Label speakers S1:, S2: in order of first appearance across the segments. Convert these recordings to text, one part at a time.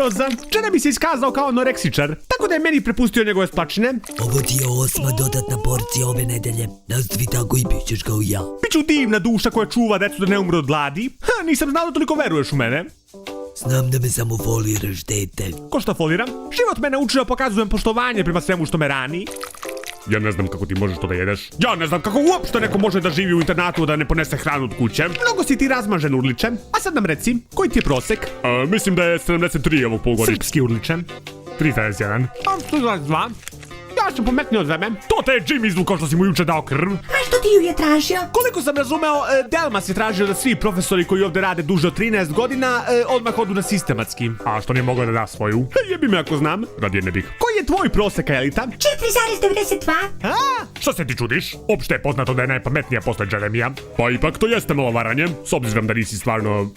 S1: nervoza. Jeremy se iskazao kao anoreksičar, tako da je meni prepustio njegove splačine.
S2: Ovo ti je 8. dodatna porcija ove nedelje. Nastavi tako i bit ćeš kao ja.
S1: Biću divna duša koja čuva decu da ne umre od gladi. Nisam znao da toliko veruješ u mene.
S2: Znam da me samo foliraš, dete.
S1: Ko što foliram? Život me naučio da pokazujem poštovanje prema svemu što me rani. Ja ne znam kako ti možeš to da jedeš. Ja ne znam kako uopšte neko može da živi u internatu da ne ponese hranu od kuće. Mnogo si ti razmažen, Urliče. A sad nam reci, koji ti je prosek? Mislim da je 73 ovog polugodišta. Srpski, Urliče. 3,1. 3,2. Ja sam pametniji od tebe. To te je Jim izvukao što si mu juče dao krv.
S3: A što ti ju je tražio?
S1: Koliko sam razumeo, Delmas je tražio da svi profesori koji ovdje rade duže od 13 godina odmah odu na sistematski. A što nije mogao da da svoju? Jebi me ako znam. Radije ne bih. Koji je tvoj prosek, Elita?
S3: 4,92.
S1: Što se ti čudiš? Opšte je poznato da je najpametnija posle Jeremija. Pa ipak to jeste malo varanje, s obzirom da nisi stvarno...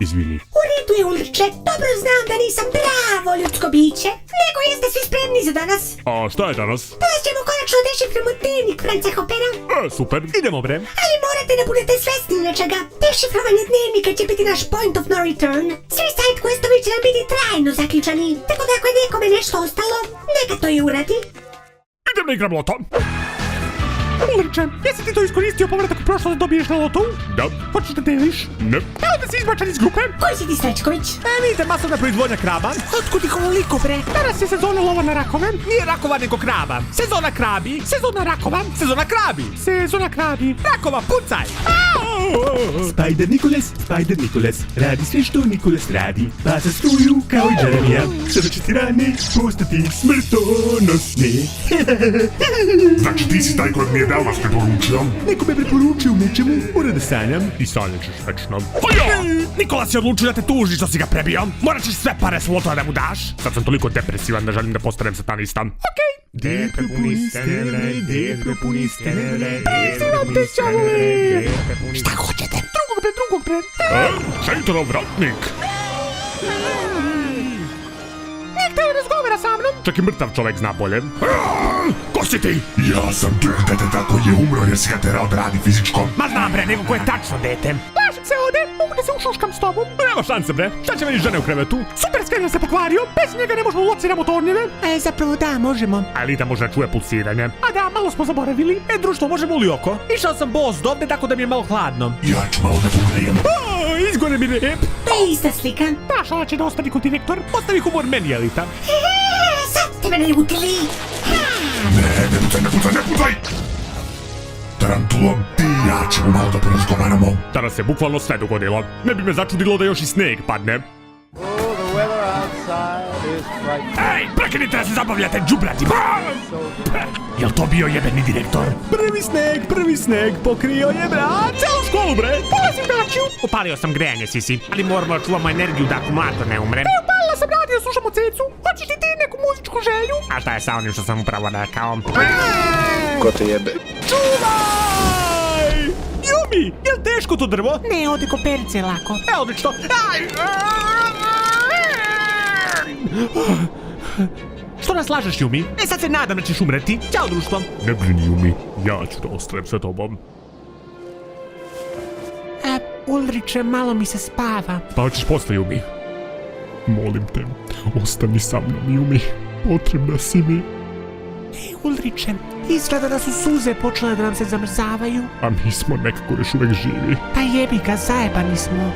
S1: Izvini.
S3: U redu je, Ulriče. Dobro znam da nisam pravo ljudsko biće. Nego jeste svi spremni za danas.
S1: A šta je danas?
S3: Danas ćemo konačno dešiframo dnevnik Franca Hopera.
S1: Super. Idemo bre.
S3: Ali morate da budete svesni nečega. Dešifrovanje dnevnika će biti naš point of no return. Svi side questovi će nam biti trajno zaključani. Tako da ako je nekome nešto ostalo, neka to i uradi.
S1: Idem da igram loto. Ulriče, jesi ti to iskoristio povratak u prošlost da dobiješ na lotu? Da. Hoćeš da deliš? Ne. Evo da si izbačan iz grupe.
S3: Koji si ti, Srećković?
S1: Vidite, masovna proizvodnja kraba.
S3: Otkud ih ovoliko, bre?
S1: Danas je sezona lova na rakove. Nije rakova nego kraba. Sezona krabi, sezona rakova, sezona krabi. Sezona krabi. Rakova, pucaj!
S4: Spider Nikolas, radi sve što Nikolas radi. Baca struju kao i Jeremija. Sada će ti rane postati smrtonosne.
S5: Znači ti si taj kojeg mi je Delmas preporučio?
S4: Neko me preporučio u nečemu, mora da sanjam.
S1: I sanjaćeš večno. Nikolas je odlučio da te tuži što si ga prebio. Morat ćeš sve pare s lotova da mu daš. Sad sam toliko depresivan da želim da postanem satanista. Okej.
S3: Šta hoćete?
S1: Drugog bre. Šeitanov vratnik. Nek te razgovara sa mnom. Čak i mrtav čovek zna bolje. Ko si ti?
S5: Ja sam duh deteta koji je umro jer si ga terao da radi fizičko.
S1: Ma znam bre, nego ko je tačno dete. Lažem se ovde, mogu da se ušuškam s tobom. Nema šanse bre, šta će meni žene u krevetu? Super skenjer se pokvario, bez njega ne možemo lociramo tornjeve.
S3: Zapravo da, možemo.
S1: Elita može da čuje pulsiranje. A da, malo smo zaboravili. Društvo, možemo li oko? Išao sam bos do ovde, tako da mi je malo hladno.
S5: Ja ću malo da poglejem.
S1: Izgore mi rep.
S3: To je ista slika.
S1: Ta šala će da ostani kod direktor. Ostavi humor meni, Elita.
S3: Sad ste me naljutili.
S5: Ne pucaj! Tarantulom, ti i ja ćemo malo da porazgovaramo.
S1: Danas se bukvalno sve dogodilo. Ne bi me začudilo da još i sneg padne. Ej, prekinite da se zabavljate, džubrati! Jel to bio jebeni direktor? Prvi sneg, pokrio je brat, celu školu bre! Polazim braću! Upalio sam grejanje, sisi, ali moramo da čuvamo energiju da akumulator ne umre. Upalila sam radio, slušamo cecu, hoćeš li ti neku muzičku želju? A šta je sa onim što sam upravo rekao?
S6: Ko te jebe?
S1: Čuvaj! Jumi, jel teško to drvo?
S3: Ne, ode ko perce lako.
S1: Odlično! Aj! Što nas lažeš, Jumi? Sad se nadam da ćeš umreti. Ćao, društvo. Ne brini, Jumi. Ja ću da ostanem sa tobom.
S3: Ulriče, malo mi se spava.
S1: Spavaćeš posle, Jumi. Molim te, ostani sa mnom, Jumi. Potrebna si mi.
S3: Ulriče, izgleda da su suze počele da nam se zamrzavaju.
S1: A mi smo nekako još uvek živi.
S3: Pa jebi ga, zajebani smo.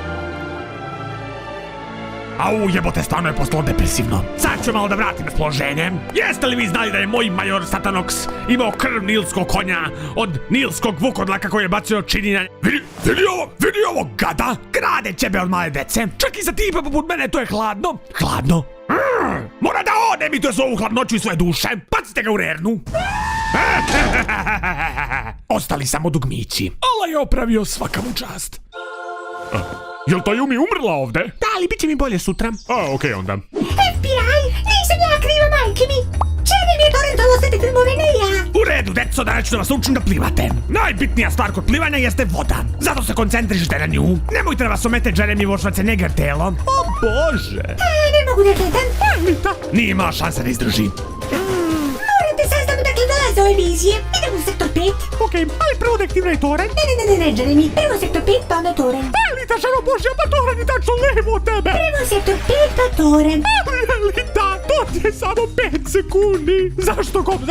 S1: Au, jebote, stvarno je postalo depresivno. Sad ću malo da vratim raspoloženje. Jeste li vi znali da je moj major Satanox imao krv nilskog konja od nilskog vukodlaka koji je bacio činjenja? Vidi ovo gada? Grade ćebe od male dece. Čak i za tipa poput mene to je hladno. Hladno? Mora da ode mi to za ovu hladnoću i svoje duše. Bacite ga u rernu. Ostali samo dugmići. Allah je opravio, svaka mu čast. Jel ta Jumi umrla ovde?
S3: Da, ali bit će mi bolje sutra.
S1: Okej onda.
S3: FBI, nisam ja kriva, majke mi. Jeremy je torentovao sve te filmove, ne ja.
S1: U redu, deco, da ću da vas učim da plivate. Najbitnija stvar kod plivanja jeste voda. Zato se koncentrišite na nju. Nemojte da vas omete Jeremy Schwarzenegger telo. O Bože.
S3: Ne mogu da gledam.
S1: Nije imala šanse da izdrži.
S3: Morate saznamo dakle dolaze ove vizije. Idemo se sektor 5.
S1: Okej, ali prvo da aktiviraj toren.
S3: Ne, Jeremy. Prvo sektor 5 pa onda toren.
S1: Elita, ženo Božja, pa toren je tačno levo od tebe.
S3: Prvo sektor 5 pa toren.
S1: Elita, to ti je samo 5 sekundi.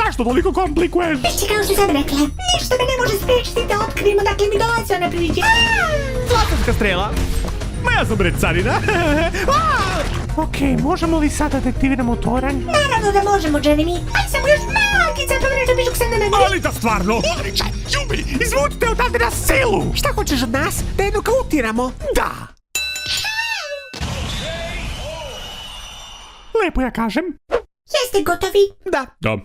S1: Zašto toliko komplikuješ?
S3: Biće kao što sam rekla. Ništa me ne može spriječiti da otkrijemo dakle mi dolazi ona priđe.
S1: Zlatarska strela. Ma ja sam red carina. Okej, možemo li sada da aktiviramo toren?
S3: Naravno da možemo, Jeremy. Aj samo još malkica pogledaj da bižuk sam na mene.
S1: Ali da stvarno! Odličaj, ljubi, izvučite odavde na silu! Šta hoćeš od nas? Da je nokautiramo? Da! Lepo ja kažem.
S3: Jeste gotovi?
S1: Da. Da.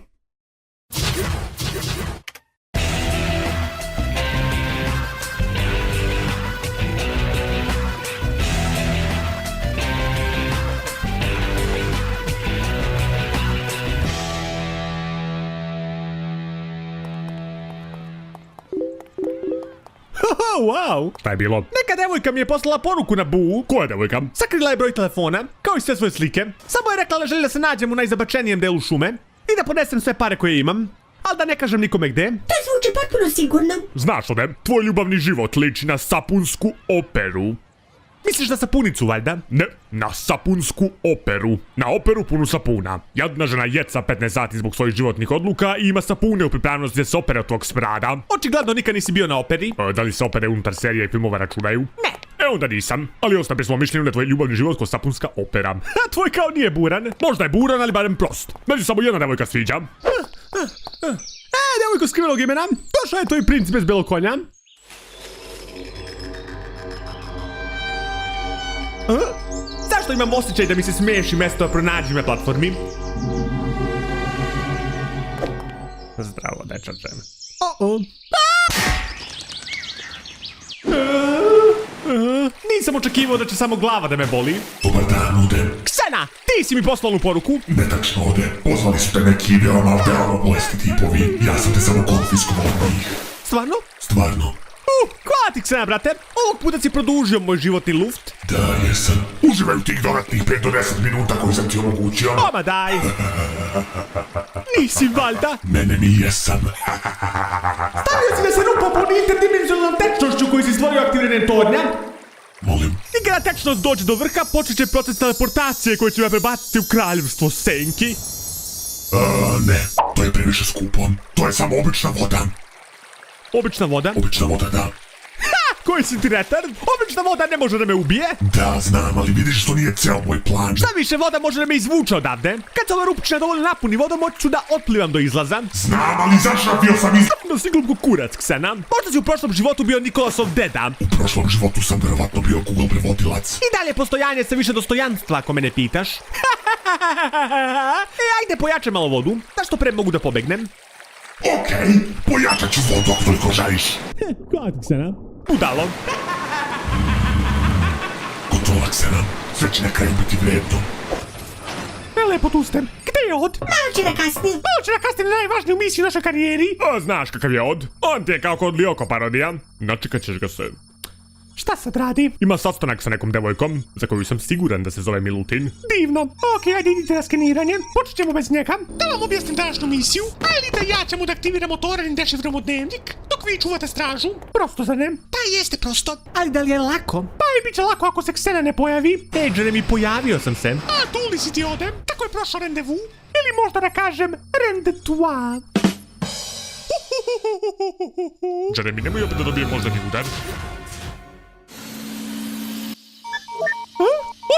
S1: Wow! Šta je bilo? Neka devojka mi je poslala poruku na Buu. Koja devojka? Sakrila je broj telefona, kao i sve svoje slike. Samo je rekla da želi da se nađem u najzabačenijem delu šume i da ponesem sve pare koje imam, ali da ne kažem nikome gde.
S3: To zvuči potpuno sigurno.
S1: Znaš ode, tvoj ljubavni život liči na sapunsku operu. Misliš na sapunicu, valjda? Ne, na sapunsku operu. Na operu punu sapuna. Jadna žena jeca 15 sati zbog svojih životnih odluka i ima sapune u pripravnosti da se opere od tvog smrada. Očigledno nikad nisi bio na operi. Da li se opere unutar serija i filmova računaju? Ne. Onda nisam, ali ostaje pri svom mišljenju da tvoj ljubavni život ko sapunska opera. A tvoj kao nije buran. Možda je buran, ali barem prost. Meni samo jedna devojka sviđa. Devojko skrivenog imena. Došao je tvoj princ bez belog konja. Zašto imam osjećaj da mi se smiješ i mesto da pronađi na platformi? Zdravo, dečače. Nisam očekivao da će samo glava da me boli.
S5: Dobar dan, Ode.
S1: Ksena, ti si mi poslao poruku.
S5: Netačno, Ode. Pozvali su te neki veoma bolesti tipovi. Ja sam te samo konfiskovao od njih.
S1: Stvarno?
S5: Stvarno.
S1: Hvala ti, Ksena, brate. Ovog puta si produžio moj životni luft.
S5: Da, jesam. Uživaju tih dodatnih 5 do 10 minuta koji sam ti omogućio.
S1: Oma daj. Nisi valjda.
S5: Mene mi jesam.
S1: Stavio si da se rupa po interdimenzionalnom tečnošću koji si stvorio aktiviranjem tornja.
S5: Molim.
S1: I kada tečnost dođe do vrha, počet će proces teleportacije koji će me prebaciti u kraljevstvo senki.
S5: Ne. To je previše skupo. To je samo obična voda.
S1: Obična voda?
S5: Obična voda, da.
S1: Koji si ti retard? Obična voda ne može da me ubije.
S5: Da, znam, ali vidiš što nije ceo moj plan.
S1: Šta više, voda može da me izvuče odavde. Kad se ova rupčina dovoljno napuni vodom, moći ću da otplivam do izlaza.
S5: Znam, ali zašrapio sam iz...
S1: Da si glup kurac, Ksena. Možda si u prošlom životu bio Nikolasov deda.
S5: U prošlom životu sam verovatno bio Google prevodilac.
S1: I dalje postojanje sa više dostojanstva, ako me ne pitaš. Ajde, pojačaj malo vodu. Da što pre mogu da pobegnem.
S5: Okej, pojačat ću vodu ako toliko želiš.
S1: Hvala ti, Ksena. Budalo.
S5: Gotovo, Ksena. Sve će na kraju biti vredno.
S1: Lepo tu ste. Gde je Od?
S3: Malo će da kasni.
S1: Malo će da kasni na najvažniju misiju u našoj karijeri. A znaš kakav je Od? On ti je kao kod Lyoko parodija. Načekat ćeš ga se. Šta sad radi? Ima sastanak sa nekom devojkom, za koju sam siguran da se zove Milutin. Divno. Okej, ajde idite na skeniranje. Počet ćemo bez njega. Da vam objasnim današnju misiju. Ali da ja ćemo da aktiviramo toren i dešiframo dnevnik, dok vi čuvate stražu. Prosto, zar ne? Pa jeste prosto. Ali da li je lako? Pa i bit će lako ako se Ksena ne pojavi. Jeremy, pojavio sam se. A tu li si ti Ode? Kako je prošao rendevu? Ili možda da kažem rendetua. Jeremy, nemoj opet da dobije moždani udar.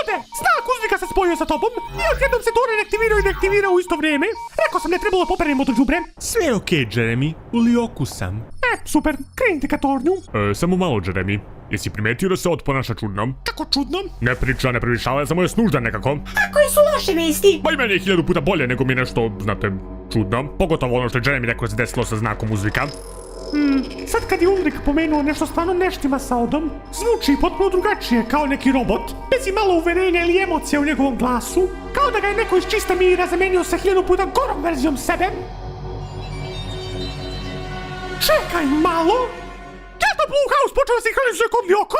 S1: Ode, znak uzvika se spojio sa tobom i odjednom se toren aktivirao i deaktivirao u isto vrijeme. Rekao sam ne trebalo poperenimo to džubre. Sve je okej, Jeremy. U Lyoku sam. Super, krenite ka tornju. Samo malo, Jeremy. Jesi primetio da se Od ponaša čudno? Kako čudno? Ne priča, ne prilišava, samo je snuždan nekako.
S3: A koje su loše vesti?
S1: Ma i meni je 1000 puta bolje nego mi nešto, znate, čudno. Pogotovo ono što je Jeremy rekao se desilo sa znakom uzvika. Sad kad je Ulrik pomenuo nešto stvarno neštima sa Odom, zvuči potpuno drugačije, kao neki robot, bez i malo uverenja ili emocija u njegovom glasu, kao da ga je neko iz čista mira zamenio sa 1000 puta gorom verzijom sebe. Čekaj malo! Ja Odmah Blumhouse počeo da sinhronizuje kodli oko?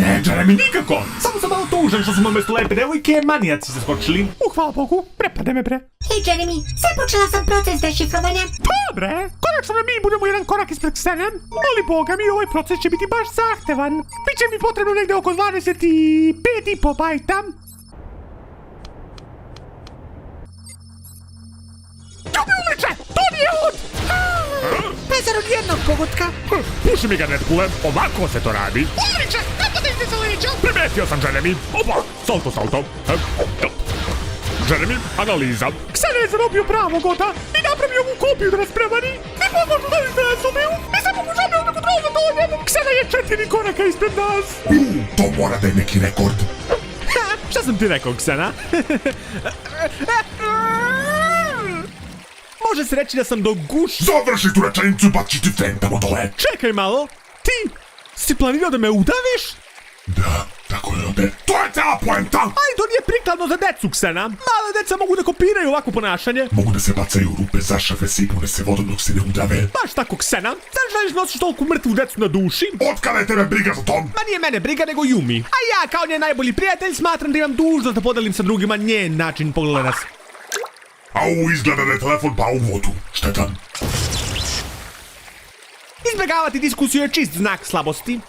S4: Ne, Jeremy, nikako. Samo sam malo tužan što smo mesto lepe devojke manijaci se skočili.
S1: Hvala Bogu, prepade me bre.
S3: Hej Jeremy, sad počela sam proces dešifrovanja.
S1: Dobre, konačno da mi budemo jedan korak ispred Ksene. Ali Boga mi, ovaj proces će biti baš zahtevan. Biće mi potrebno negde oko 25,5 bajta. Ljubi uliče, to nije od!
S2: Bezar od jednog pogotka.
S1: Puši mi ga, Deadpoole, ovako se to radi.
S3: Uliče, kako da ide za leđa?
S1: Primetio sam, Jeremy. Opa, salto. Jeremy, analiza. Ksena je zarobio pravog oda i napravio mu kopiju da nas prevari. Mi pomožu da ne razumiju. Mi se pokušavamo da kontrolu za to njemu. Ksena je 4 koraka ispred nas.
S5: To mora da je neki rekord.
S1: Šta sam ti rekao, Ksena? Može se reći da sam do guš...
S5: Završi tu rečenicu i baci ti fen tamo dole.
S1: Čekaj malo, ti si planirao da me udaviš?
S5: Da, tako je ode. To je cela poenta.
S1: Ali to nije prikladno za decu, Ksena. Male deca mogu da kopiraju ovako ponašanje.
S5: Mogu da se bacaju u rupe, zašave se i pune se vodom dok se ne udave.
S1: Baš tako, Ksena. Zašto želiš nosiš toliko mrtvu decu na duši?
S5: Od kada je tebe briga za tom?
S1: Ma nije mene briga, nego Yumi. A ja, kao njen najbolji prijatelj, smatram da imam dužnost da podelim sa drugima njen način pogleda nas.
S5: Au, izgleda da je telefon pao u vodu. Štetan.
S1: Izbjegavati diskusiju je čist znak slabosti.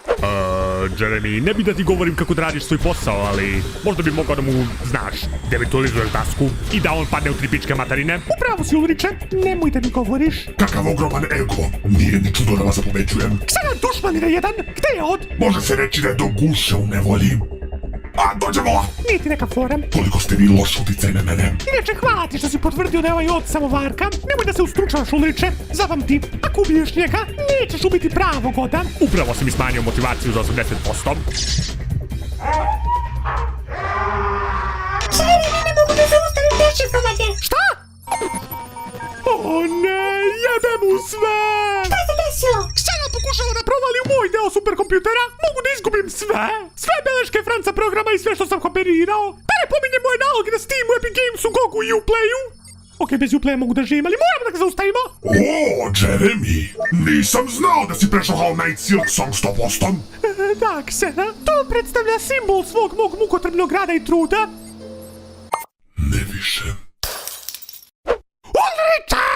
S1: Jeremy, ne bi da ti govorim kako da radiš svoj posao, ali možda bi mogao da mu, znaš, devirtualizuješ dasku i da on padne u 3 pičke materine. Upravo si, Ulriče, nemoj da mi govoriš.
S5: Kakav ogroman ego. Nije ni čudo da vas zapomećujem.
S1: Ksena dušmanira jedan, gde je od?
S5: Može se reći da je do guše u nevolji. A, dođemo!
S1: Nije ti neka fora.
S5: Koliko ste vi loš uticaj na mene.
S1: Inače, hvala ti što si potvrdio da je ovaj od samovarka. Nemoj da se ustručavaš, Ulriče. Zapamti, ako ubiješ njega, nećeš ubiti pravog oda. Upravo si mi smanjio motivaciju za 80%.
S3: Jeremy, ne mogu da zaustavim dešifrovanje.
S1: Šta? O ne, jebe mu sve!
S3: Šta se desilo?
S1: Ksena pokušala da provali u moj deo superkompjutera. Mogu da izgubim sve. Sve beleške Franca programa i sve što sam kooperirao. Pa ne pominjem moje naloge na Steamu, Epic Gamesu, Gogu i Uplayu. Ok, bez Uplaya mogu da živim, ali moramo da ga zaustavimo.
S5: O, Jeremy, nisam znao da si prešao Hall Night Silk Song 100%.
S1: Da, Ksena, to predstavlja simbol svog mog mukotrpnog rada i truda.
S5: Ne više.
S1: Ulriče!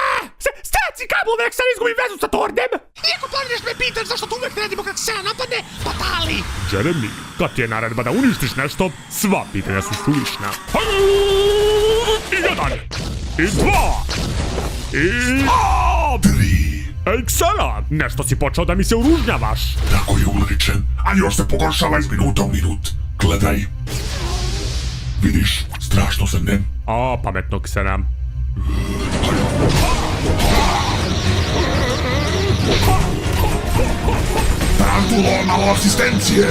S1: Staci kabel da Ksena izgubim vezu sa Tordem! Iako planiraš me pitaš zašto tu uvek ne radimo kak Ksena napadne, patali! Jeremy, kad ti je naredba da uništiš nešto, sva pitanja su suvišna. I 1, i 2, i...
S5: 3.
S1: Ej, Ksena, nešto si počeo da mi se uružnjavaš.
S5: Tako je, Ulriče, ali još se pogoršava iz minuta u minut. Gledaj. Vidiš, strašno se ne...
S1: A, pametno, Ksena.
S5: Tarantulo, malo asistencije.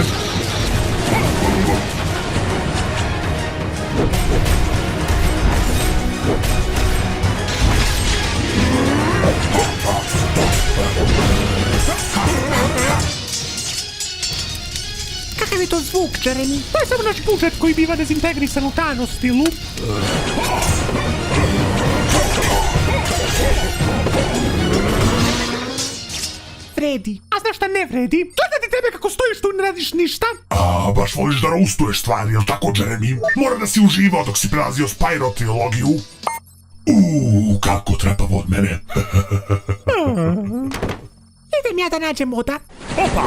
S2: Kakav je to zvuk, Jeremy?
S1: To je samo naš budžet koji biva dezintegrisan u Thanos stilu. Vredi. A znaš šta ne vredi? Gledati tebe kako stojiš tu i ne radiš ništa.
S5: A, baš voliš da roustuješ stvari, jel tako, Jeremy? Mora da si uživao dok si prelazio Spyro trilogiju. Kako trepavo od mene.
S2: Idem ja da nađem oda.
S1: Opa!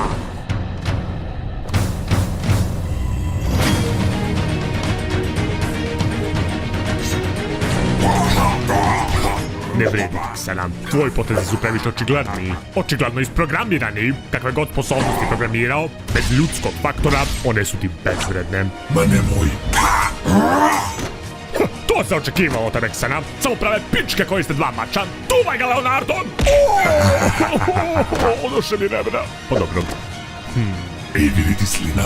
S1: Ne vredi, Ksena. Tvoji potezi su previše očigledni. Očigledno isprogramirani. Kakve god sposobnosti programirao, bez ljudskog faktora, one su ti bezvredne.
S5: Ma nemoj.
S1: To se očekivalo od tebe, Ksena. Samo prave pičke koji ste 2 mača. Tuvaj ga, Leonardo! Odoše mi vremena. Pa dobro.
S5: Ej, vidi ti slina.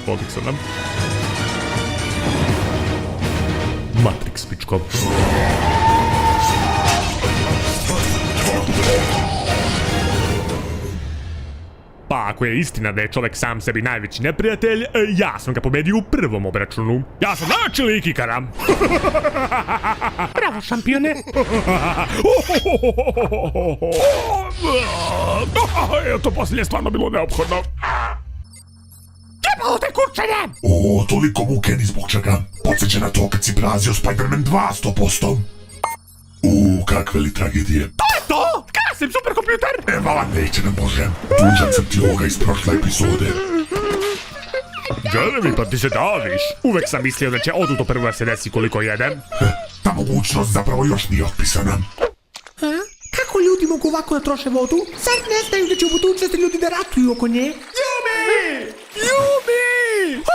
S1: Vodi, Ksena. Matrix, pičko. Pa ako je istina da je čovek sam sebi najveći neprijatelj, ja sam ga pobedio u prvom obračunu. Ja sam najjači lik ikara. Bravo, šampione.
S5: To posljednje stvarno bilo neophodno.
S1: Jebalo te kurčenje!
S5: O, toliko muke ni zbog čega. Podsjeća na to kad si prazio Spider-Man 2 100%. Kakve li tragedije.
S1: To je to! Krasim superkompjuter!
S5: Vala neće nam Bože. Tuđan sam ti ovoga iz prošle epizode.
S1: Jeremy, pa ti se daviš. Uvek sam mislio da će oduto prvo da se desi koliko jedem.
S5: Ta mogućnost zapravo još nije otpisana.
S2: Kako ljudi mogu ovako da troše vodu? Sad ne znaju da će u budućnosti ljudi da ratuju oko nje.
S1: Ljubi!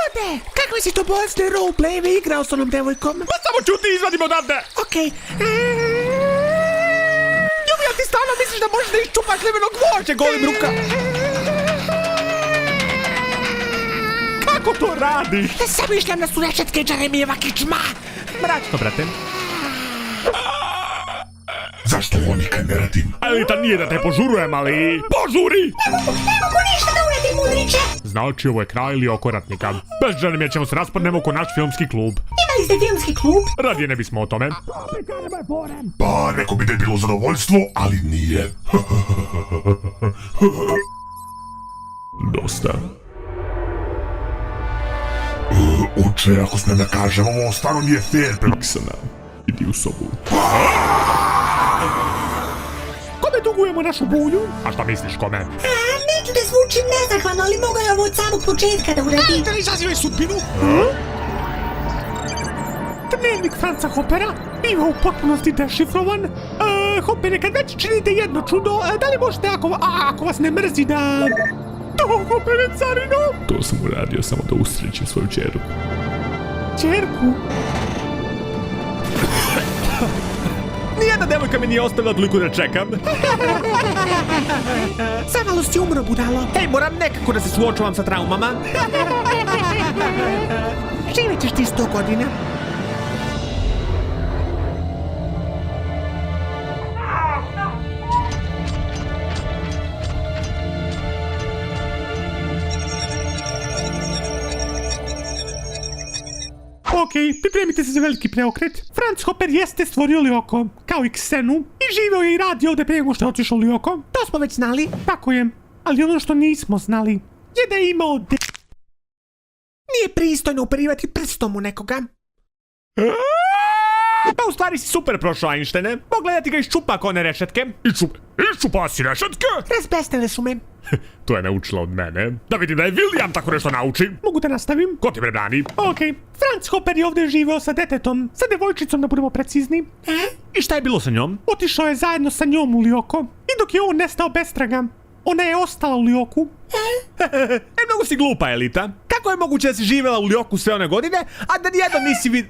S2: Ode, kakve si to bolesne roleplayeve igrao s onom devojkom?
S1: Pa samo ću ti izvadim odavde!
S2: Okej.
S1: Ljubi, jel ti stvarno misliš da možeš da iščupaš limeno gvožđe golim ruka? Kako to radiš?
S2: Sam mišljam da su rešetke Jeremijeva kičma.
S1: Mračno, brate.
S5: Zašto ovo nikad ne radim?
S1: Elita nije da te požurujem, ali... Požuri!
S3: Ne mogu ništa da uradim, mudriče.
S1: Znači, ovo je kraj ili oko ratnika. Bez Jeremija ćemo se raspadnemo ko naš filmski klub.
S3: Imali ste filmski klub?
S1: Radije ne bismo o tome.
S5: Pa, neko bi da je bilo zadovoljstvo, ali nije. Dosta. Oče, ako smem da kažem, ovo stvarno nije fair. Oksana, idi u sobu.
S1: Kome dugujemo našu bunju? A šta misliš kome?
S3: Neću da zvučim nezahvalno, ali mogu je ovo od samog početka da uradim.
S2: Da li izazivaj sudbinu?
S1: Dnevnik Franca Hopera ima u potpunosti dešifrovan. Hopere, kad već činite jedno čudo, da li možete, ako vas ne mrzi, da... To, Hopere, carino!
S4: To sam uradio samo da usrećim svoju čerku.
S1: Čerku? Nijedna devojka mi nije ostavila toliko da čekam.
S2: Zamalo si umro, budalo.
S1: Hej, moram nekako da se suočavam sa traumama.
S2: Živjet ćeš ti 100 godina.
S1: Okej, pripremite se za veliki preokret. Franz Hopper jeste stvorio Lyoko, kao i Ksenu, i živeo je i radio ovde prije nego što je otišao Lyoko.
S2: To smo već znali.
S1: Tako je, ali ono što nismo znali je da je imao
S2: Nije pristojno uperivati prstom u nekoga.
S1: Pa u stvari si super prošao, Einsteine. Pogledati ga iščupa ako one rešetke. Iščupa si rešetke?
S2: Razbestele su me.
S1: To je naučila od mene. Da vidim da je William tako nešto nauči. Mogu da nastavim? Ko ti bre brani? Okej. Franz Hopper je ovdje živeo sa detetom. Sa devojčicom, da budemo precizni. I šta je bilo sa njom? Otišao je zajedno sa njom u Lyoko. I dok je on nestao bez traga, ona je ostala u Lyoku. Mnogo si glupa, Elita. Kako je moguće da si živela u Lyoku sve one godine, a da nijednom nisi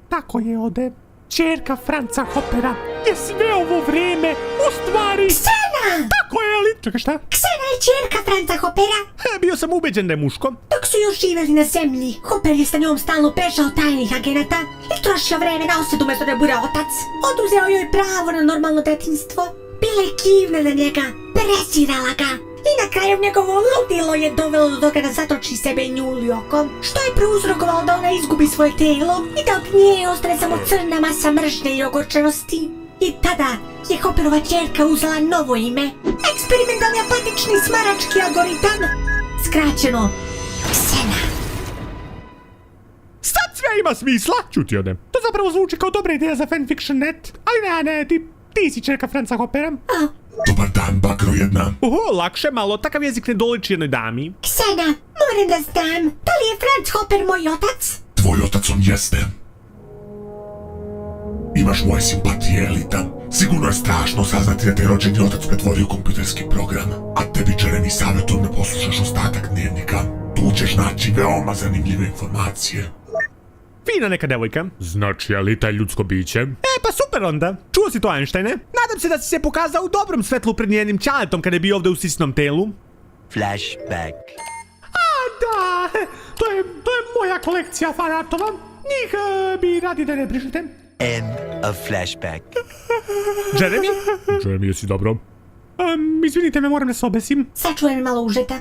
S1: tako je ode. Čerka Franca Hoppera je sve ovo vrijeme u stvari...
S3: Ksena!
S1: Tako je, ali... Čekaj, šta?
S3: Ksena je čerka Franca Hoppera.
S1: Bio sam ubeđen da je muško.
S3: Dok su još živjeli na zemlji, Hopper je sa njom stalno prešao tajnih agenata i trošio vreme na osvetu umjesto da bude otac. Oduzeo joj pravo na normalno detinjstvo. Bila je kivna na njega, presirala ga. I na kraju njegovo ludilo je dovelo do toga da zatoči sebe i nju Lyoko, što je prouzrokovalo da ona izgubi svoje telo i da od nje ostane samo crna masa mržnje i ogorčenosti. I tada je Hopperova čerka uzela novo ime, eksperimentalni apatični smarački algoritam, skraćeno Ksena.
S1: Sad sve ima smisla! Čuti ode. To zapravo zvuči kao dobra ideja za fanfiction.net, ali ne, ti si čerka Franca Hoppera.
S5: Dobar dan, bakro jedna.
S1: Lakše malo, takav jezik ne doliči jednoj dami.
S3: Ksena, moram da znam, da li je Franz Hopper moj otac?
S5: Tvoj otac on jeste. Imaš moje simpatije, Elita. Sigurno je strašno saznati da te rođeni otac pretvorio u kompjuterski program, a tebi, Jeremy, savjetujem da poslušaš ostatak dnevnika. Tu ćeš naći veoma zanimljive informacije.
S1: Fina neka devojka. Znači, Elita je ljudsko biće. Pa super onda. Čuo si to, Einsteine? Nadam se da si se pokazao u dobrom svetlu pred njenim čaletom kada je bio ovdje u sisnom telu.
S6: Flashback.
S1: Da, to je moja kolekcija fanartova. Njih bi radi da ne brišete.
S6: End of flashback.
S1: Jeremy? Jeremy, jesi dobro? Izvinite me, moram da se obesim.
S3: Sačuvaj mi malo užeta.